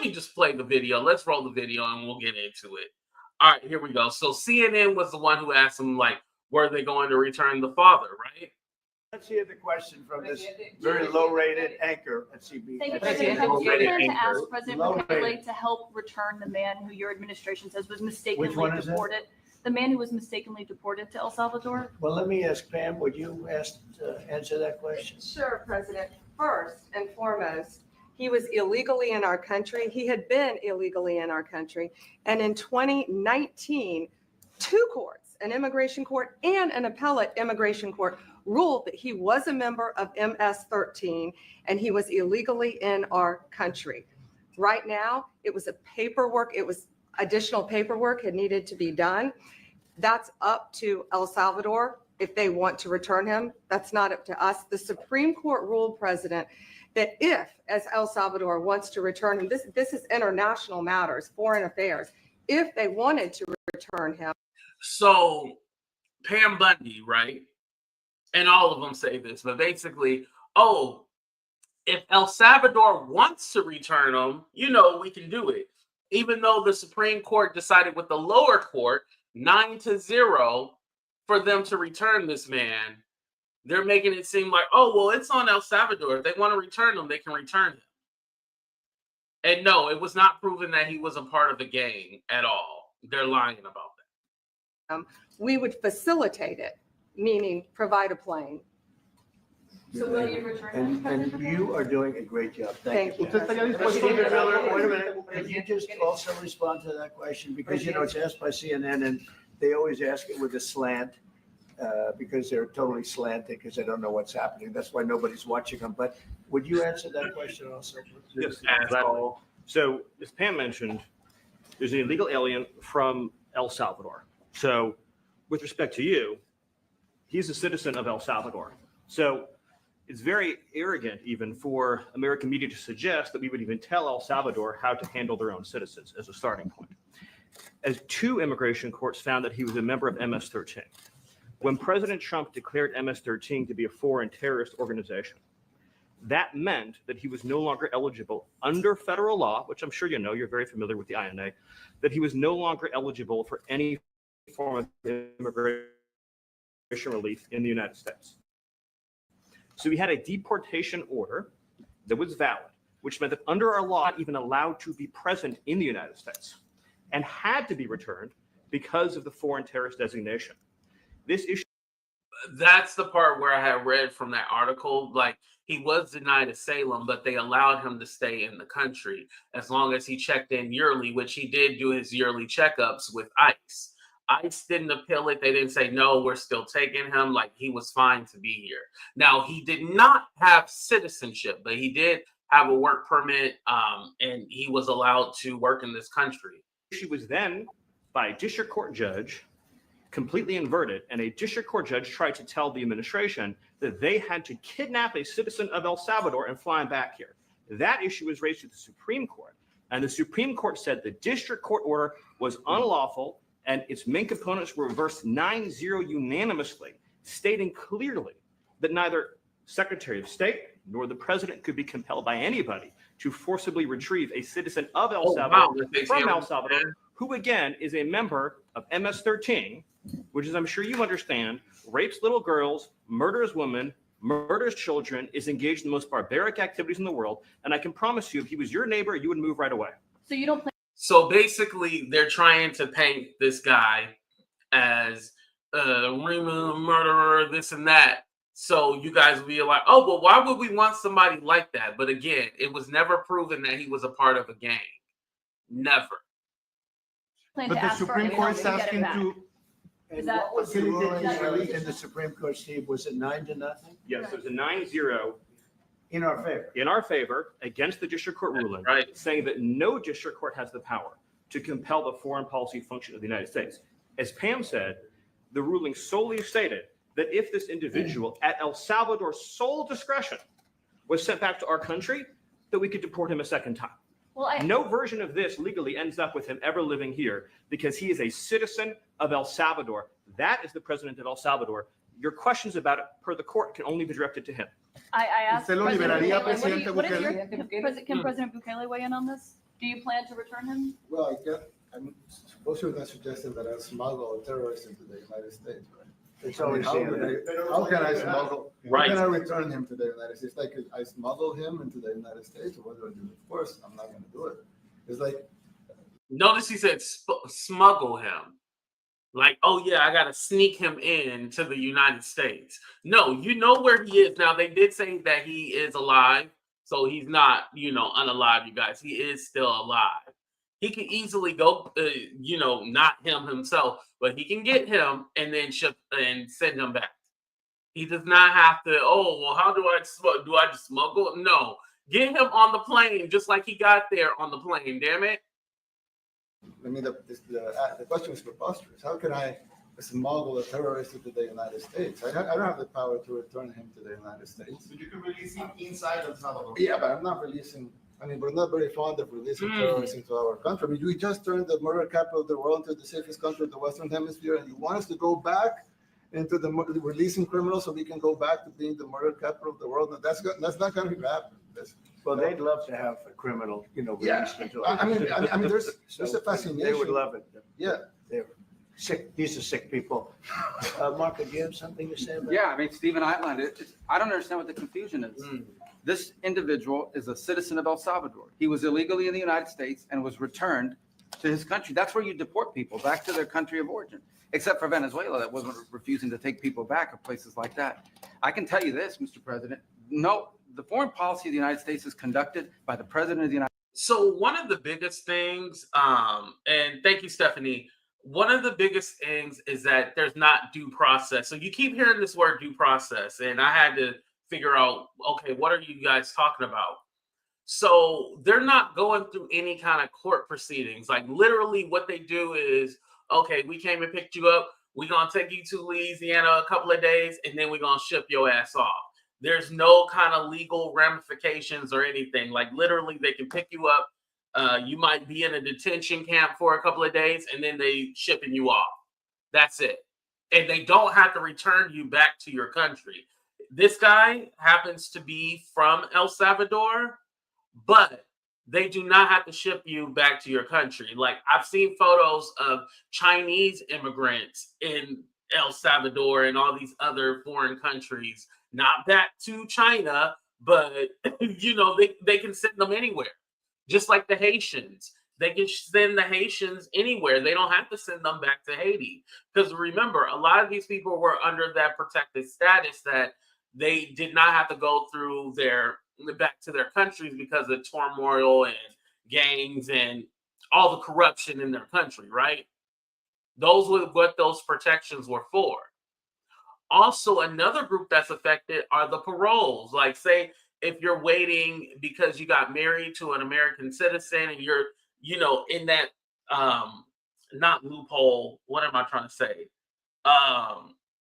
me just play the video. Let's roll the video and we'll get into it. All right, here we go. So CNN was the one who asked him, like, were they going to return the father, right? Let's hear the question from this very low-rated anchor at CB. Thank you, President. Have you plan to ask President Bukele to help return the man who your administration says was mistakenly deported? The man who was mistakenly deported to El Salvador? Well, let me ask Pam, would you answer that question? Sure, President. First and foremost, he was illegally in our country. He had been illegally in our country. And in 2019, two courts, an immigration court and an appellate immigration court, ruled that he was a member of MS-13 and he was illegally in our country. Right now, it was additional paperwork had needed to be done. That's up to El Salvador if they want to return him. That's not up to us. The Supreme Court ruled, President, that if, as El Salvador wants to return him, this is international matters, foreign affairs, if they wanted to return him. So Pam Bundy, right? And all of them say this, but basically, if El Salvador wants to return him, we can do it. Even though the Supreme Court decided with the lower court 9-0 for them to return this man, they're making it seem like, it's on El Salvador. If they want to return him, they can return him. And no, it was not proven that he was a part of the gang at all. They're lying about that. We would facilitate it, meaning provide a plane. So will you return him? And you are doing a great job. Thank you. Thank you. Stephen Miller, wait a minute. Can you just also respond to that question? Because, it's asked by CNN and they always ask it with a slant because they're totally slanted because they don't know what's happening. That's why nobody's watching them. But would you answer that question also? Yes, exactly. So as Pam mentioned, there's an illegal alien from El Salvador. So with respect to you, he's a citizen of El Salvador. So it's very arrogant even for American media to suggest that we would even tell El Salvador how to handle their own citizens as a starting point. As two immigration courts found that he was a member of MS-13. When President Trump declared MS-13 to be a foreign terrorist organization, that meant that he was no longer eligible under federal law, which I'm sure you're very familiar with the INA, that he was no longer eligible for any form of immigration relief in the United States. So we had a deportation order that was valid, which meant that under our law, not even allowed to be present in the United States and had to be returned because of the foreign terrorist designation. This issue. That's the part where I had read from that article, like he was denied asylum, but they allowed him to stay in the country as long as he checked in yearly, which he did do his yearly checkups with ICE. ICE didn't appeal it. They didn't say, no, we're still taking him. Like he was fine to be here. Now, he did not have citizenship, but he did have a work permit and he was allowed to work in this country. She was then by a district court judge completely inverted, and a district court judge tried to tell the administration that they had to kidnap a citizen of El Salvador and fly him back here. That issue was raised to the Supreme Court, and the Supreme Court said the district court order was unlawful and its main components were reversed 9-0 unanimously, stating clearly that neither Secretary of State nor the president could be compelled by anybody to forcibly retrieve a citizen of El Salvador from El Salvador, who again is a member of MS-13, which, as I'm sure you understand, rapes little girls, murders women, murders children, is engaged in the most barbaric activities in the world. And I can promise you, if he was your neighbor, you would move right away. So you don't plan. So basically, they're trying to paint this guy as a murderer, this and that. So you guys will be like, oh, well, why would we want somebody like that? But again, it was never proven that he was a part of a gang. Never. But the Supreme Court is asking to. And what was the ruling in the Supreme Court, Steve? Was it 9-0? Yes, it was a 9-0 in our favor. In our favor, against the district court ruling, right, saying that no district court has the power to compel the foreign policy function of the United States. As Pam said, the ruling solely stated that if this individual at El Salvador's sole discretion was sent back to our country, that we could deport him a second time. Well, no version of this legally ends up with him ever living here because he is a citizen of El Salvador. That is the president of El Salvador. Your questions about it per the court can only be directed to him. I asked Can President Bukele weigh in on this? Do you plan to return him? Well, I'm supposed to have suggested that I smuggle a terrorist into the United States, right? It's always How can I smuggle? Right. How can I return him to the United States? Like, I smuggle him into the United States, or what do I do? Of course, I'm not going to do it. It's like, Notice he said smuggle him. Like, oh yeah, I gotta sneak him in to the United States. No, you know where he is now. They did say that he is alive, so he's not, unalive. You guys, he is still alive. He can easily go, not him himself, but he can get him and then ship and send him back. He does not have to. Oh well, how do I just smuggle? No, get him on the plane just like he got there on the plane. Damn it. I mean, the question is preposterous. How can I smuggle a terrorist into the United States? I don't have the power to return him to the United States. But you can release him inside El Salvador. Yeah, but I'm not releasing. I mean, we're not very fond of releasing terrorists into our country. I mean, we just turned the murder capital of the world into the safest country of the Western Hemisphere, and you want us to go back into the releasing criminals so we can go back to being the murder capital of the world? No, that's not going to happen. Well, they'd love to have a criminal, Yeah, released into I mean, there's a fascination. They would love it. Yeah. They're sick. These are sick people. Marco, do you have something to say about Yeah, I mean, Stephen outlined it. I don't understand what the confusion is. This individual is a citizen of El Salvador. He was illegally in the United States and was returned to his country. That's where you deport people, back to their country of origin, except for Venezuela that wasn't refusing to take people back, or places like that. I can tell you this, Mr. President, no, the foreign policy of the United States is conducted by the President of the United States. So one of the biggest things, and thank you, Stephanie. One of the biggest things is that there's not due process. So you keep hearing this word due process, and I had to figure out, okay, what are you guys talking about? So they're not going through any kind of court proceedings. Like literally what they do is, okay, we came and picked you up. We're going to take you to Louisiana a couple of days, and then we're going to ship your ass off. There's no kind of legal ramifications or anything. Like literally they can pick you up. You might be in a detention camp for a couple of days, and then they shipping you off. That's it. And they don't have to return you back to your country. This guy happens to be from El Salvador, but they do not have to ship you back to your country. Like I've seen photos of Chinese immigrants in El Salvador and all these other foreign countries, not back to China, but they can send them anywhere. Just like the Haitians, they can send the Haitians anywhere. They don't have to send them back to Haiti. Because remember, a lot of these people were under that protected status that they did not have to go through back to their countries because of turmoil and gangs and all the corruption in their country, right? Those were what those protections were for. Also, another group that's affected are the paroles. Like, say, if you're waiting because you got married to an American citizen and you're, in that, not loophole, what am I trying to say?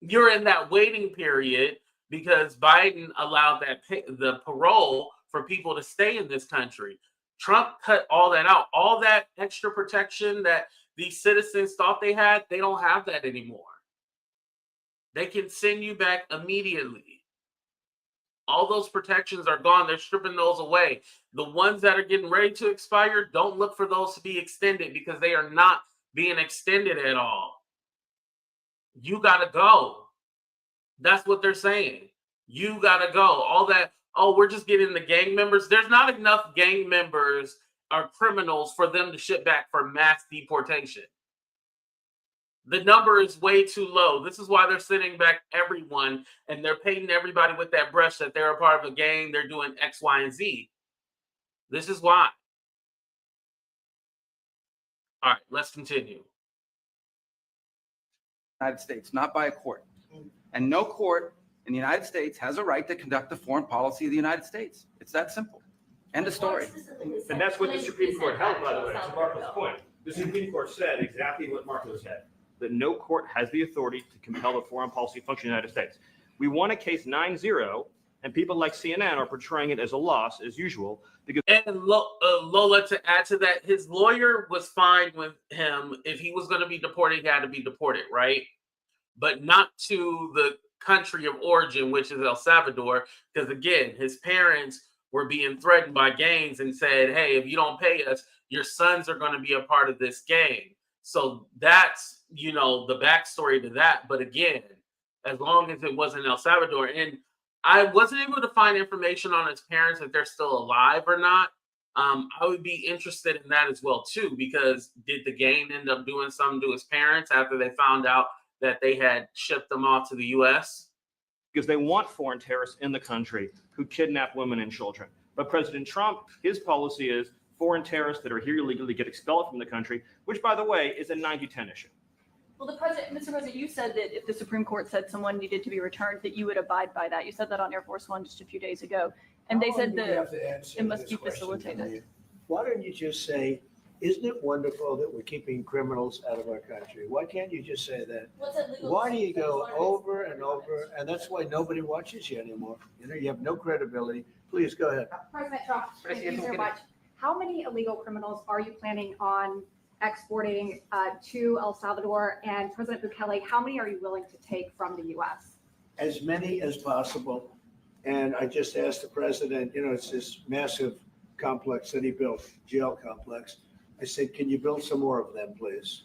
You're in that waiting period because Biden allowed the parole for people to stay in this country. Trump cut all that out. All that extra protection that these citizens thought they had, they don't have that anymore. They can send you back immediately. All those protections are gone. They're stripping those away. The ones that are getting ready to expire, don't look for those to be extended because they are not being extended at all. You got to go. That's what they're saying. You got to go. All that, we're just getting the gang members. There's not enough gang members or criminals for them to ship back for mass deportation. The number is way too low. This is why they're sending back everyone, and they're painting everybody with that brush that they're a part of a gang. They're doing X, Y, and Z. This is why. All right, let's continue. United States, not by a court. And no court in the United States has a right to conduct the foreign policy of the United States. It's that simple. End of story. And that's what the Supreme Court held, by the way, to Marco's point. The Supreme Court said exactly what Marco said, that no court has the authority to compel the foreign policy function of the United States. We won a case 9-0, and people like CNN are portraying it as a loss, as usual. Because and Lola, to add to that, his lawyer was fine with him. If he was going to be deported, he had to be deported, right? But not to the country of origin, which is El Salvador, because again, his parents were being threatened by gangs and said, hey, if you don't pay us, your sons are going to be a part of this gang. So that's, the backstory to that. But again, as long as it wasn't El Salvador, and I wasn't able to find information on his parents, if they're still alive or not. I would be interested in that as well too, because did the gang end up doing something to his parents after they found out that they had shipped them off to the U.S.? Because they want foreign terrorists in the country who kidnap women and children. But President Trump, his policy is foreign terrorists that are here illegally get expelled from the country, which, by the way, is a 90-10 issue. Well, Mr. President, you said that if the Supreme Court said someone needed to be returned, that you would abide by that. You said that on Air Force One just a few days ago. And they said that it must be facilitated. Why don't you just say, isn't it wonderful that we're keeping criminals out of our country? Why can't you just say that? Why do you go over and over? And that's why nobody watches you anymore. You have no credibility. Please go ahead. President Trump, thank you very much. How many illegal criminals are you planning on exporting to El Salvador? And President Bukele, how many are you willing to take from the U.S.? As many as possible. And I just asked the president, it's this massive complex that he built, jail complex. I said, can you build some more of them, please?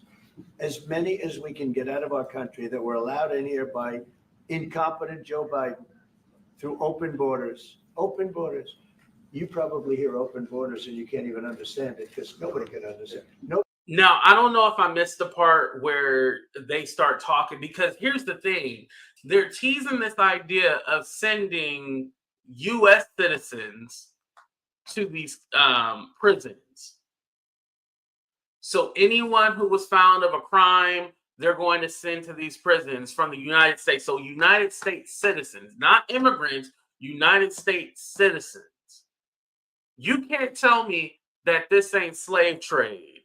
As many as we can get out of our country that were allowed in here by incompetent Joe Biden through open borders. Open borders. You probably hear open borders and you can't even understand it because nobody can understand. Now, I don't know if I missed the part where they start talking, because here's the thing. They're teasing this idea of sending U.S. citizens to these prisons. So anyone who was found of a crime, they're going to send to these prisons from the United States. So United States citizens, not immigrants, United States citizens. You can't tell me that this ain't slave trade.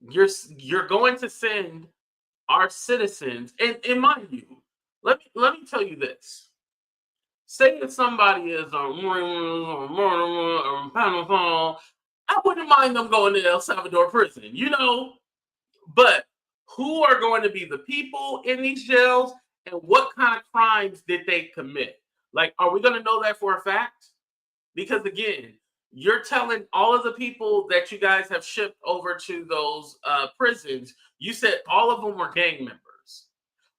You're going to send our citizens, and mind you, let me tell you this. Say if somebody is a murderer or pedophile, I wouldn't mind them going to El Salvador prison, But who are going to be the people in these jails, and what kind of crimes did they commit? Like, are we going to know that for a fact? Because again, you're telling all of the people that you guys have shipped over to those prisons, you said all of them were gang members.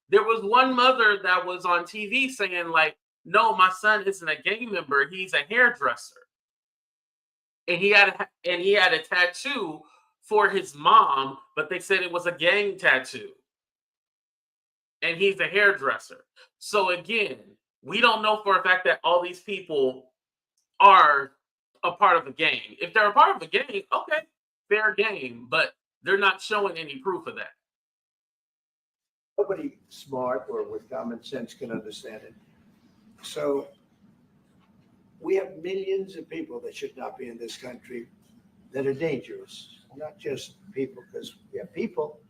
There was one mother that was on TV saying, like, no, my son isn't a gang member. He's a hairdresser. And he had a tattoo for his mom, but they said it was a gang tattoo. And he's a hairdresser. So again, we don't know for a fact that all these people are a part of a gang. If they're a part of a gang, okay, fair game, but they're not showing any proof of that. Nobody smart or with common sense can understand it. So we have millions of people that should not be in this country that are dangerous, not just people, because we have people,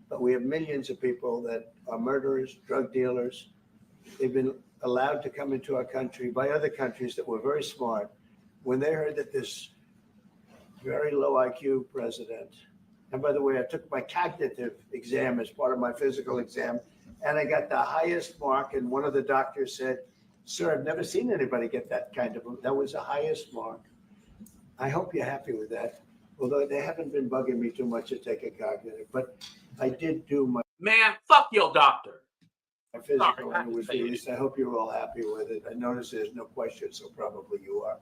but we have millions of people that are murderers, drug dealers. They've been allowed to come into our country by other countries that were very smart. When they heard that this very low IQ president, and by the way, I took my cognitive exam as part of my physical exam, and I got the highest mark, and one of the doctors said, sir, I've never seen anybody get that kind of, that was the highest mark. I hope you're happy with that. Although they haven't been bugging me too much to take a cognitive, but I did do my fuck your doctor. My physical, and it was released. I hope you're all happy with it. I noticed there's no question, so probably you are.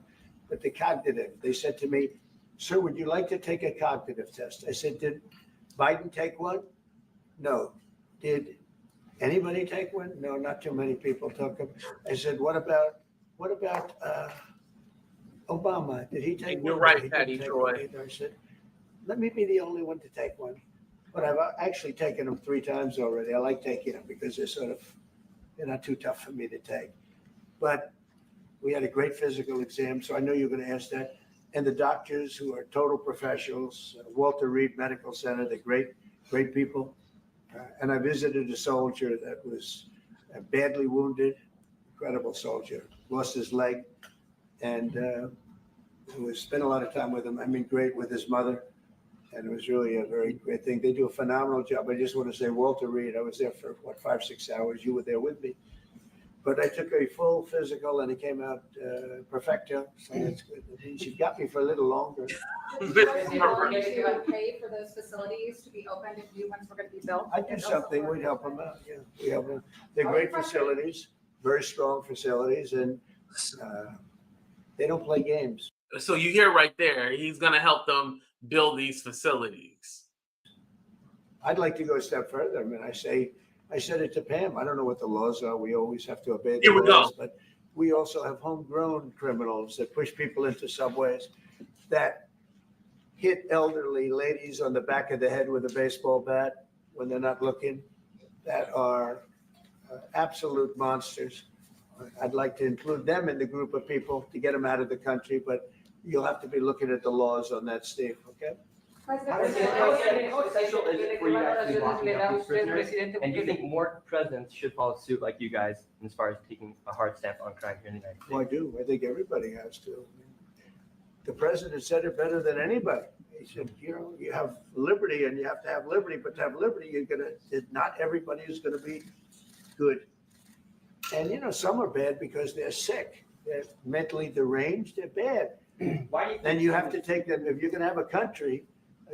But the cognitive, they said to me, sir, would you like to take a cognitive test? I said, did Biden take one? No. Did anybody take one? No, not too many people took them. I said, what about Obama? Did he take one? You're right, Patty Troy. I said, let me be the only one to take one. But I've actually taken them 3 times already. I like taking them because they're not too tough for me to take. But we had a great physical exam, so I know you're going to ask that. And the doctors who are total professionals, Walter Reed Medical Center, they're great people. And I visited a soldier that was badly wounded, incredible soldier, lost his leg, and we spent a lot of time with him. I mean, great with his mother, and it was really a very great thing. They do a phenomenal job. I just want to say, Walter Reed, I was there for 5-6 hours. You were there with me. But I took a full physical and it came out perfecto, so that's good. It means you got me for a little longer. Are you willing to pay for those facilities to be opened if new ones were going to be built? I'd do something, we'd help them out, yeah. We help them. They're great facilities, very strong facilities, and they don't play games. So you hear right there, he's going to help them build these facilities. I'd like to go a step further. I mean, I said it to Pam. I don't know what the laws are. We always have to obey the Here we laws, go. but we also have homegrown criminals that push people into subways, that hit elderly ladies on the back of the head with a baseball bat when they're not looking, that are absolute monsters. I'd like to include them in the group of people to get them out of the country, but you'll have to be looking at the laws on that, Steve, okay? How essential is it for you guys to be locking up these prisoners? And do you think more presidents should follow suit like you guys as far as taking a hard stance on crime here in the United States? Well, I do. I think everybody has to. The president said it better than anybody. He said, you have liberty and you have to have liberty, but to have liberty, not everybody is gonna be good. And some are bad because they're sick. They're mentally deranged, they're bad. Why do you Then you have to take them, if you're gonna have a country,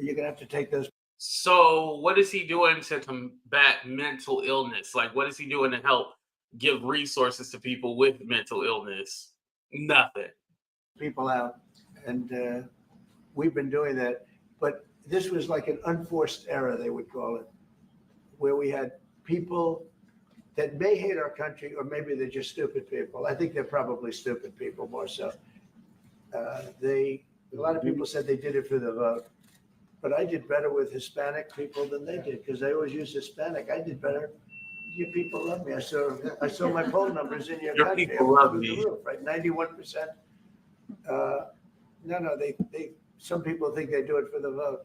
you're gonna have to take those. So what is he doing to combat mental illness? Like, what is he doing to help give resources to people with mental illness? Nothing. People out, and we've been doing that. But this was like an unforced error, they would call it, where we had people that may hate our country, or maybe they're just stupid people. I think they're probably stupid people more so. A lot of people said they did it for the vote, but I did better with Hispanic people than they did, because they always use Hispanic. I did better. You people love me. I saw my poll numbers in your country. People love me. Roof, right? 91%. No, some people think they do it for the vote,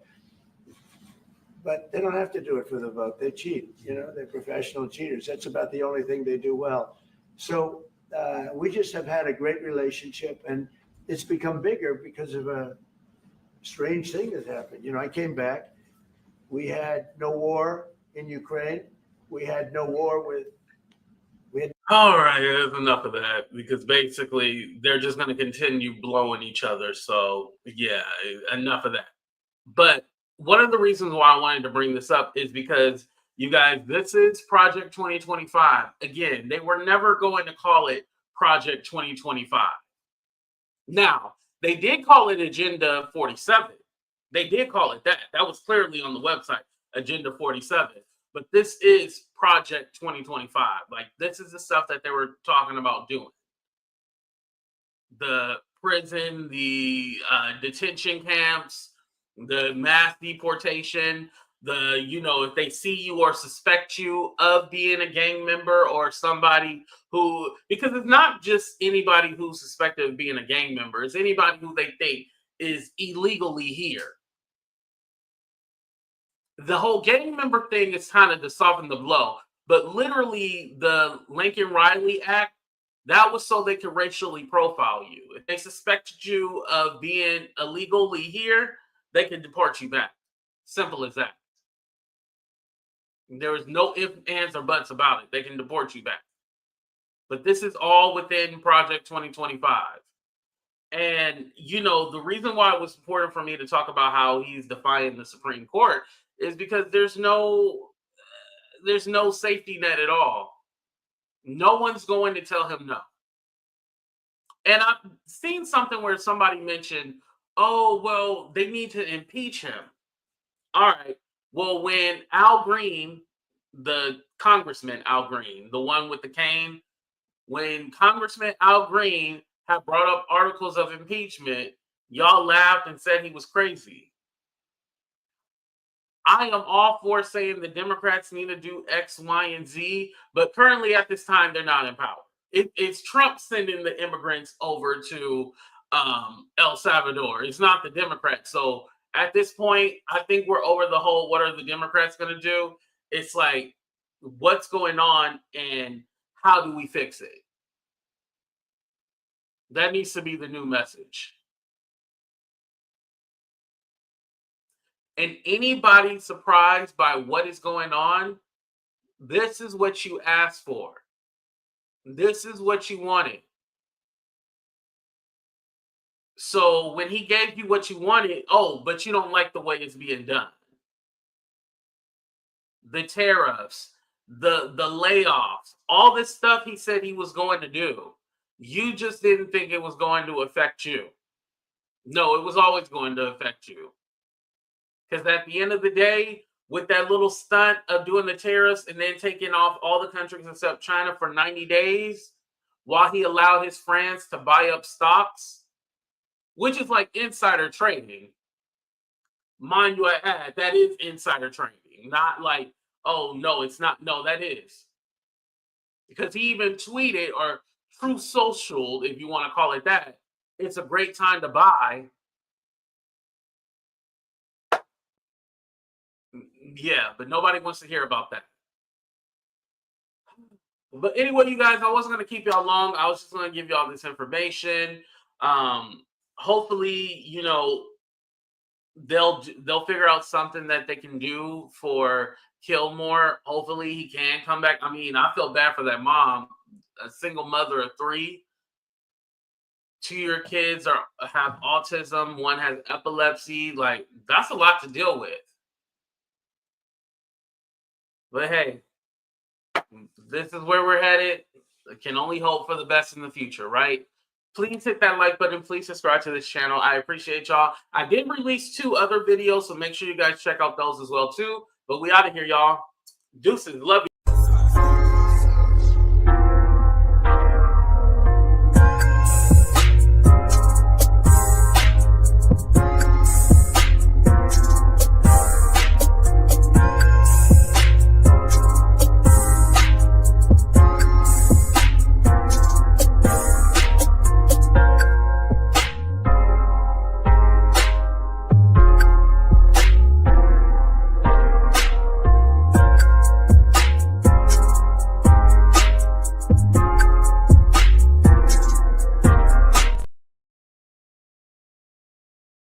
but they don't have to do it for the vote. They cheat. They're professional cheaters. That's about the only thing they do well. So we just have had a great relationship, and it's become bigger because of a strange thing that happened. I came back. We had no war in Ukraine. We had no war with. All right, there's enough of that, because basically they're just going to continue blowing each other. So yeah, enough of that. But one of the reasons why I wanted to bring this up is because, you guys, this is Project 2025. Again, they were never going to call it Project 2025. Now, they did call it Agenda 47. They did call it that. That was clearly on the website, Agenda 47. But this is Project 2025. Like, this is the stuff that they were talking about doing. The prison, the detention camps, the mass deportation, if they see you or suspect you of being a gang member or somebody who, because it's not just anybody who's suspected of being a gang member, it's anybody who they think is illegally here. The whole gang member thing is kind of to soften the blow, but literally the Lincoln Riley Act, that was so they could racially profile you. If they suspected you of being illegally here, they could deport you back. Simple as that. There is no ifs, ands, or buts about it. They can deport you back. But this is all within Project 2025. And, the reason why it was important for me to talk about how he's defying the Supreme Court is because there's no safety net at all. No one's going to tell him no. And I've seen something where somebody mentioned, oh, well, they need to impeach him. All right. Well, when Al Green, the Congressman Al Green, the one with the cane, when Congressman Al Green had brought up articles of impeachment, y'all laughed and said he was crazy. I am all for saying the Democrats need to do X, Y, and Z, but currently at this time, they're not in power. It's Trump sending the immigrants over to El Salvador. It's not the Democrats. So at this point, I think we're over the whole, what are the Democrats going to do? It's like, what's going on and how do we fix it? That needs to be the new message. And anybody surprised by what is going on, this is what you asked for. This is what you wanted. So when he gave you what you wanted, oh, but you don't like the way it's being done. The tariffs, the layoffs, all this stuff he said he was going to do. You just didn't think it was going to affect you. No, it was always going to affect you. Because at the end of the day, with that little stunt of doing the tariffs and then taking off all the countries except China for 90 days, while he allowed his friends to buy up stocks, which is like insider trading. Mind you, I add, that is insider trading. Not like, oh, no, it's not. No, that is. Because he even tweeted, or True Social, if you want to call it that, it's a great time to buy. Yeah, but nobody wants to hear about that. But anyway, you guys, I wasn't going to keep y'all long. I was just going to give y'all this information. Hopefully, you know, they'll figure out something that they can do for Kilmar. Hopefully he can come back. I mean, I feel bad for that mom, a single mother of 3. 2 of your kids have autism. 1 has epilepsy. Like, that's a lot to deal with. But hey, this is where we're headed. I can only hope for the best in the future, right? Please hit that like button. Please subscribe to this channel. I appreciate y'all. I did release 2 other videos, so make sure you guys check out those as well too. But we out of here, y'all. Deuces. Love you.